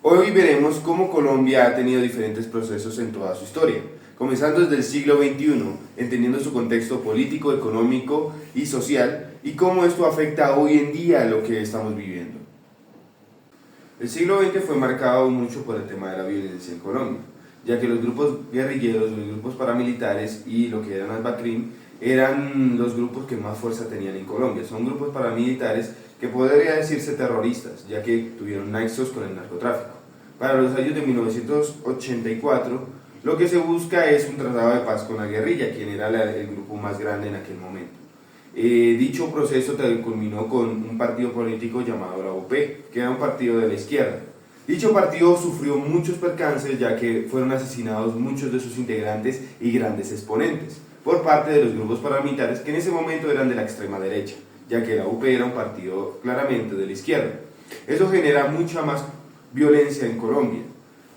Hoy veremos cómo Colombia ha tenido diferentes procesos en toda su historia, comenzando desde el siglo XXI, entendiendo su contexto político, económico y social, y cómo esto afecta hoy en día a lo que estamos viviendo. El siglo XX fue marcado mucho por el tema de la violencia en Colombia, ya que los grupos guerrilleros, los grupos paramilitares y lo que eran al BACRIM eran los grupos que más fuerza tenían en Colombia. Son grupos paramilitares que podría decirse terroristas, ya que tuvieron nexos con el narcotráfico. Para los años de 1984, lo que se busca es un tratado de paz con la guerrilla, quien era el grupo más grande en aquel momento. Dicho proceso culminó con un partido político llamado la UP, que era un partido de la izquierda. Dicho partido sufrió muchos percances, ya que fueron asesinados muchos de sus integrantes y grandes exponentes por parte de los grupos paramilitares que en ese momento eran de la extrema derecha, ya que la UP era un partido claramente de la izquierda. Eso genera mucha más violencia en Colombia.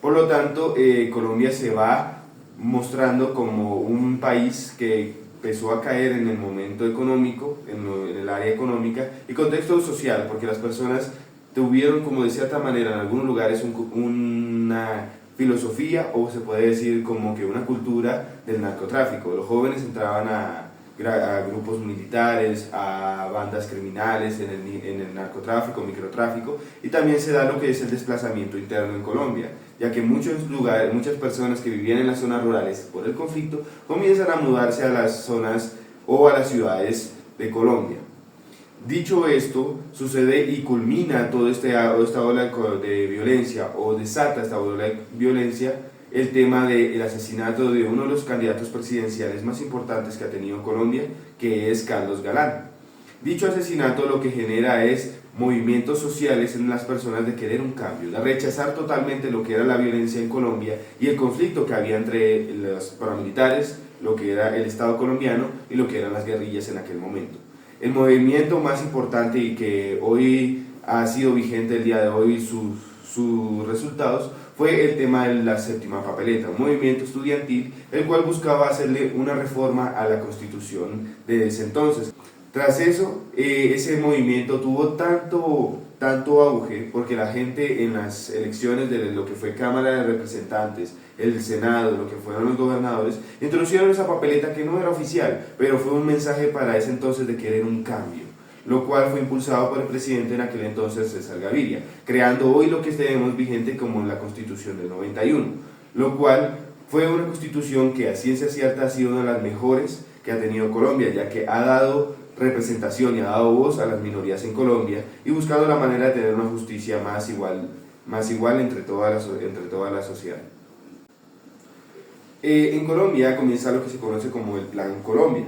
Por lo tanto, Colombia se va mostrando como un país que empezó a caer en el momento económico, en el área económica y contexto social, porque las personas tuvieron como de cierta manera en algunos lugares una filosofía, o se puede decir como que una cultura del narcotráfico. Los jóvenes entraban a grupos militares, a bandas criminales en el narcotráfico, microtráfico, y también se da lo que es el desplazamiento interno en Colombia, ya que muchas personas que vivían en las zonas rurales por el conflicto comienzan a mudarse a las zonas o a las ciudades de Colombia. Dicho esto, sucede y culmina toda esta ola de violencia, o desata esta ola de violencia, el tema del asesinato de uno de los candidatos presidenciales más importantes que ha tenido Colombia, que es Carlos Galán. Dicho asesinato lo que genera es movimientos sociales en las personas de querer un cambio, de rechazar totalmente lo que era la violencia en Colombia y el conflicto que había entre los paramilitares, lo que era el Estado colombiano y lo que eran las guerrillas en aquel momento. El movimiento más importante y que hoy ha sido vigente el día de hoy, sus resultados, fue el tema de la séptima papeleta, un movimiento estudiantil el cual buscaba hacerle una reforma a la Constitución de ese entonces. Tras eso, ese movimiento tuvo tanto auge porque la gente en las elecciones de lo que fue Cámara de Representantes, el Senado, lo que fueron los gobernadores, introducieron esa papeleta que no era oficial, pero fue un mensaje para ese entonces de querer un cambio, lo cual fue impulsado por el presidente en aquel entonces, César Gaviria, creando hoy lo que tenemos vigente como la Constitución del 91, lo cual fue una constitución que a ciencia cierta ha sido una de las mejores que ha tenido Colombia, ya que ha dado representación y ha dado voz a las minorías en Colombia y buscando la manera de tener una justicia más igual entre toda la sociedad. En Colombia comienza lo que se conoce como el Plan Colombia.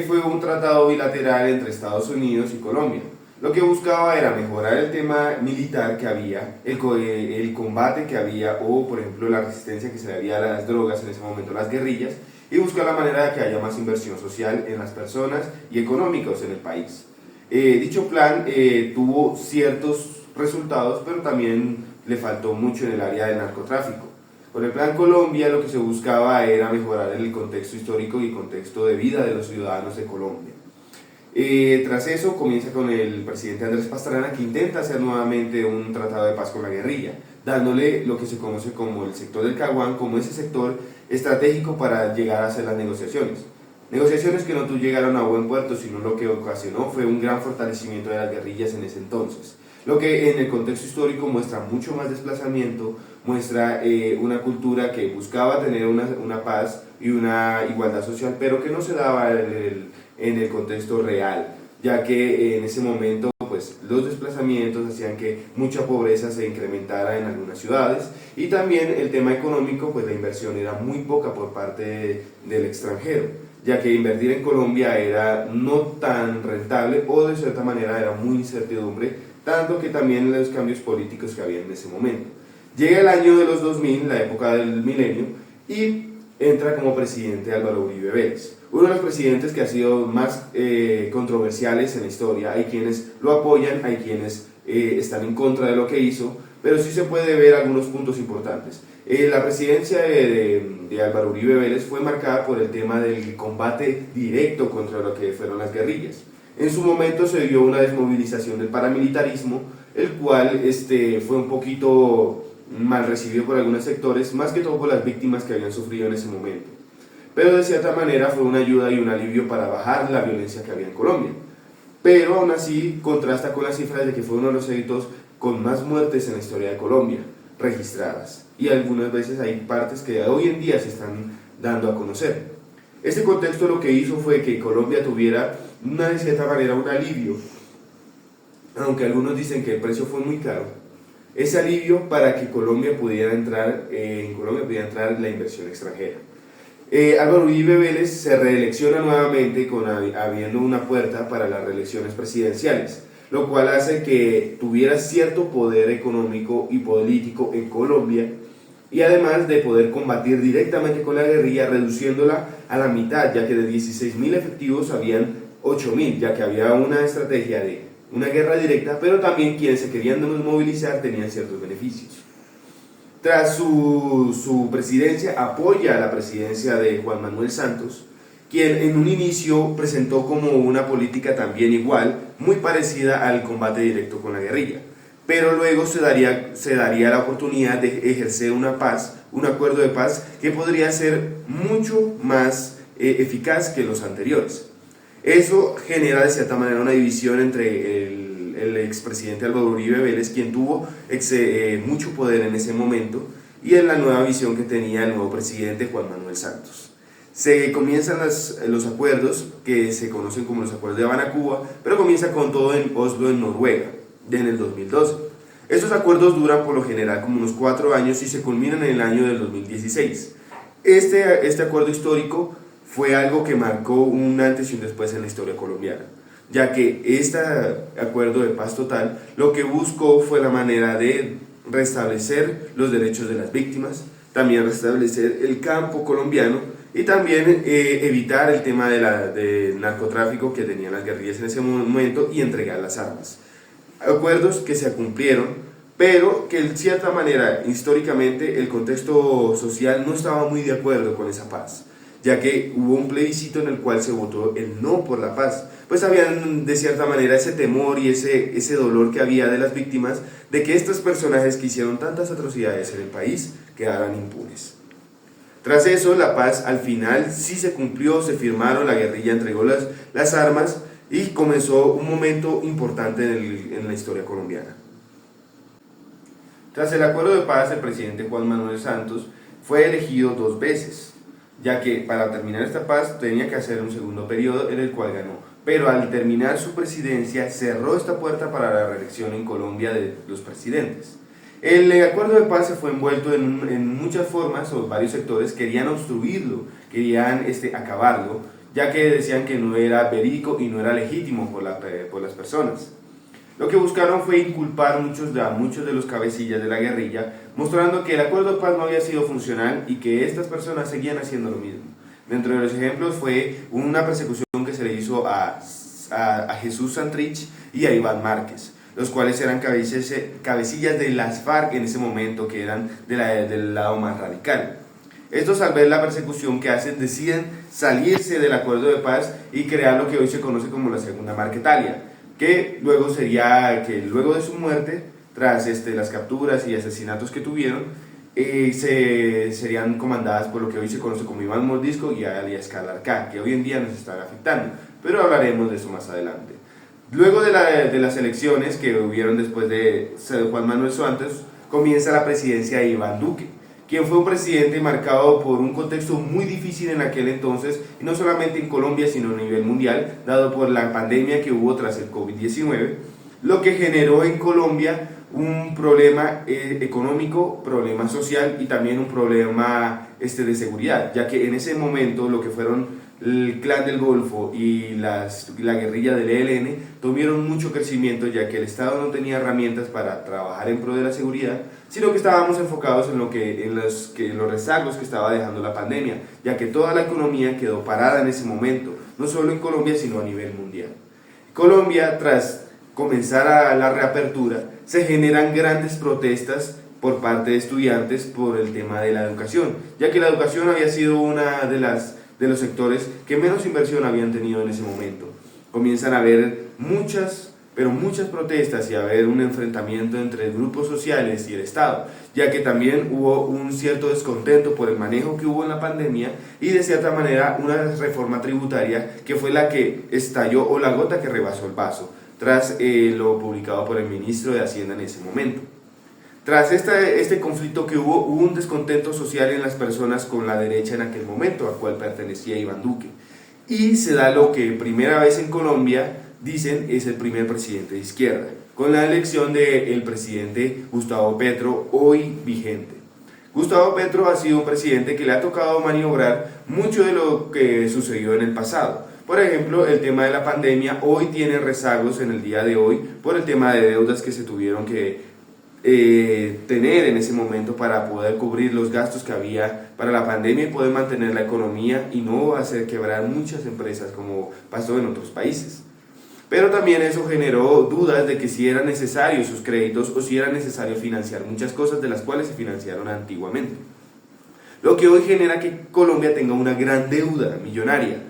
Fue un tratado bilateral entre Estados Unidos y Colombia. Lo que buscaba era mejorar el tema militar que había, el combate que había, o por ejemplo la resistencia que se le había a las drogas en ese momento, las guerrillas, y buscar la manera de que haya más inversión social en las personas y económicos en el país. Dicho plan tuvo ciertos resultados, pero también le faltó mucho en el área del narcotráfico. Con el Plan Colombia lo que se buscaba era mejorar el contexto histórico y contexto de vida de los ciudadanos de Colombia. Tras eso comienza con el presidente Andrés Pastrana, que intenta hacer nuevamente un tratado de paz con la guerrilla, dándole lo que se conoce como el sector del Caguán, como ese sector estratégico para llegar a hacer las negociaciones. Negociaciones que no llegaron a buen puerto, sino lo que ocasionó fue un gran fortalecimiento de las guerrillas en ese entonces. Lo que en el contexto histórico muestra mucho más desplazamiento, muestra una cultura que buscaba tener una paz y una igualdad social, pero que no se daba en el contexto real, ya que en ese momento pues, los desplazamientos hacían que mucha pobreza se incrementara en algunas ciudades, y también el tema económico, pues la inversión era muy poca por parte del extranjero, ya que invertir en Colombia era no tan rentable, o de cierta manera era muy incertidumbre, tanto que también los cambios políticos que había en ese momento. Llega el año de los 2000, la época del milenio, y entra como presidente Álvaro Uribe Vélez, uno de los presidentes que ha sido más controversiales en la historia. Hay quienes lo apoyan, hay quienes están en contra de lo que hizo, pero sí se puede ver algunos puntos importantes. La presidencia de Álvaro Uribe Vélez fue marcada por el tema del combate directo contra lo que fueron las guerrillas. En su momento se dio una desmovilización del paramilitarismo, el cual fue un poquito mal recibido por algunos sectores, más que todo por las víctimas que habían sufrido en ese momento. Pero de cierta manera fue una ayuda y un alivio para bajar la violencia que había en Colombia. Pero aún así contrasta con las cifras de que fue uno de los delitos con más muertes en la historia de Colombia registradas, y algunas veces hay partes que hoy en día se están dando a conocer. Este contexto lo que hizo fue que Colombia tuviera de cierta manera un alivio, aunque algunos dicen que el precio fue muy caro, ese alivio para que Colombia pudiera entrar, en Colombia pudiera entrar la inversión extranjera. Álvaro Uribe Vélez se reelecciona nuevamente habiendo una puerta para las reelecciones presidenciales, lo cual hace que tuviera cierto poder económico y político en Colombia, y además de poder combatir directamente con la guerrilla, reduciéndola a la mitad, ya que de 16.000 efectivos habían 8.000, ya que había una estrategia de una guerra directa, pero también quienes se querían movilizar tenían ciertos beneficios. Tras su presidencia, apoya a la presidencia de Juan Manuel Santos, quien en un inicio presentó como una política también igual, muy parecida al combate directo con la guerrilla, pero luego se daría la oportunidad de ejercer una paz, un acuerdo de paz que podría ser mucho más eficaz que los anteriores. Eso genera de cierta manera una división entre el expresidente Álvaro Uribe Vélez, quien tuvo mucho poder en ese momento, y en la nueva visión que tenía el nuevo presidente Juan Manuel Santos. Se comienzan los acuerdos que se conocen como los acuerdos de Habana-Cuba, pero comienza con todo en Oslo, en Noruega, en el 2012. Estos acuerdos duran por lo general como unos 4 años y se culminan en el año del 2016. Este acuerdo histórico fue algo que marcó un antes y un después en la historia colombiana, ya que este acuerdo de paz total lo que buscó fue la manera de restablecer los derechos de las víctimas, también restablecer el campo colombiano y también evitar el tema del narcotráfico que tenían las guerrillas en ese momento y entregar las armas. Acuerdos que se cumplieron, pero que en cierta manera históricamente el contexto social no estaba muy de acuerdo con esa paz, ya que hubo un plebiscito en el cual se votó el no por la paz, pues habían de cierta manera ese temor y ese dolor que había de las víctimas de que estos personajes que hicieron tantas atrocidades en el país quedaran impunes. Tras eso, la paz al final sí se cumplió, se firmaron, la guerrilla entregó las armas y comenzó un momento importante en la historia colombiana. Tras el acuerdo de paz, el presidente Juan Manuel Santos fue elegido 2 veces, ya que para terminar esta paz tenía que hacer un segundo periodo en el cual ganó, pero al terminar su presidencia cerró esta puerta para la reelección en Colombia de los presidentes. El acuerdo de paz se fue envuelto en muchas formas, o varios sectores querían obstruirlo, querían acabarlo, ya que decían que no era verídico y no era legítimo por las personas. Lo que buscaron fue inculpar a muchos de los cabecillas de la guerrilla, mostrando que el acuerdo de paz no había sido funcional y que estas personas seguían haciendo lo mismo. Dentro de los ejemplos fue una persecución que se le hizo a Jesús Santrich y a Iván Márquez, los cuales eran cabecillas de las FARC en ese momento, que eran del lado más radical. Estos, al ver la persecución que hacen, deciden salirse del acuerdo de paz y crear lo que hoy se conoce como la Segunda Marquetalia, que luego de su muerte, tras las capturas y asesinatos que tuvieron, serían comandadas por lo que hoy se conoce como Iván Mordisco y alias Calarcá, que hoy en día nos están afectando, pero hablaremos de eso más adelante. Luego de las elecciones que hubieron después de Juan Manuel Santos, comienza la presidencia de Iván Duque, quien fue un presidente marcado por un contexto muy difícil en aquel entonces, y no solamente en Colombia, sino a nivel mundial, dado por la pandemia que hubo tras el COVID-19, lo que generó en Colombia un problema económico, problema social y también un problema de seguridad, ya que en ese momento lo que fueron el Clan del Golfo y la guerrilla del ELN tuvieron mucho crecimiento, ya que el Estado no tenía herramientas para trabajar en pro de la seguridad, sino que estábamos enfocados en los rezagos que estaba dejando la pandemia, ya que toda la economía quedó parada en ese momento, no solo en Colombia, sino a nivel mundial. Colombia, tras comenzar a la reapertura, se generan grandes protestas por parte de estudiantes por el tema de la educación, ya que la educación había sido una de los sectores que menos inversión habían tenido en ese momento. Comienzan a haber muchas pero muchas protestas y haber un enfrentamiento entre grupos sociales y el Estado, ya que también hubo un cierto descontento por el manejo que hubo en la pandemia y de cierta manera una reforma tributaria que fue la que estalló o la gota que rebasó el vaso, tras lo publicado por el ministro de Hacienda en ese momento. Tras este conflicto que hubo un descontento social en las personas con la derecha en aquel momento, al cual pertenecía Iván Duque. Y se da lo que primera vez en Colombia, dicen, es el primer presidente de izquierda, con la elección del presidente Gustavo Petro, hoy vigente. Gustavo Petro ha sido un presidente que le ha tocado maniobrar mucho de lo que sucedió en el pasado. Por ejemplo, el tema de la pandemia hoy tiene rezagos en el día de hoy por el tema de deudas que se tuvieron que tener en ese momento para poder cubrir los gastos que había para la pandemia y poder mantener la economía y no hacer quebrar muchas empresas como pasó en otros países. Pero también eso generó dudas de que si eran necesarios sus créditos o si era necesario financiar muchas cosas de las cuales se financiaron antiguamente. Lo que hoy genera que Colombia tenga una gran deuda millonaria.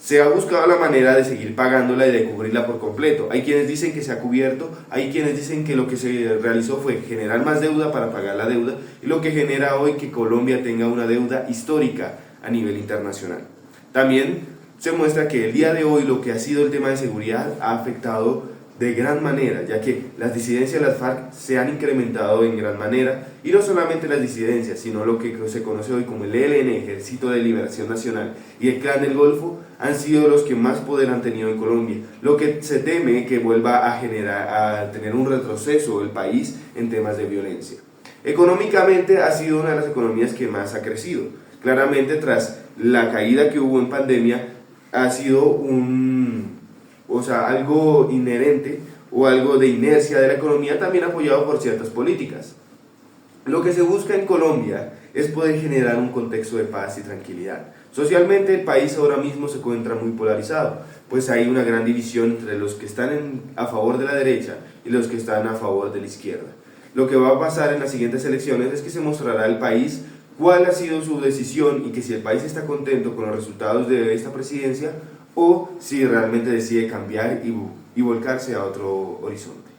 Se ha buscado la manera de seguir pagándola y de cubrirla por completo. Hay quienes dicen que se ha cubierto, hay quienes dicen que lo que se realizó fue generar más deuda para pagar la deuda y lo que genera hoy que Colombia tenga una deuda histórica a nivel internacional. También se muestra que el día de hoy lo que ha sido el tema de seguridad ha afectado de gran manera, ya que las disidencias de las FARC se han incrementado en gran manera, y no solamente las disidencias, sino lo que se conoce hoy como el ELN, Ejército de Liberación Nacional, y el Clan del Golfo, han sido los que más poder han tenido en Colombia, lo que se teme que vuelva a tener un retroceso el país en temas de violencia. Económicamente ha sido una de las economías que más ha crecido. Claramente tras la caída que hubo en pandemia ha sido algo inherente o algo de inercia de la economía, también apoyado por ciertas políticas. Lo que se busca en Colombia es poder generar un contexto de paz y tranquilidad. Socialmente el país ahora mismo se encuentra muy polarizado, pues hay una gran división entre los que están a favor de la derecha y los que están a favor de la izquierda. Lo que va a pasar en las siguientes elecciones es que se mostrará al país cuál ha sido su decisión y que si el país está contento con los resultados de esta presidencia o si realmente decide cambiar y volcarse a otro horizonte.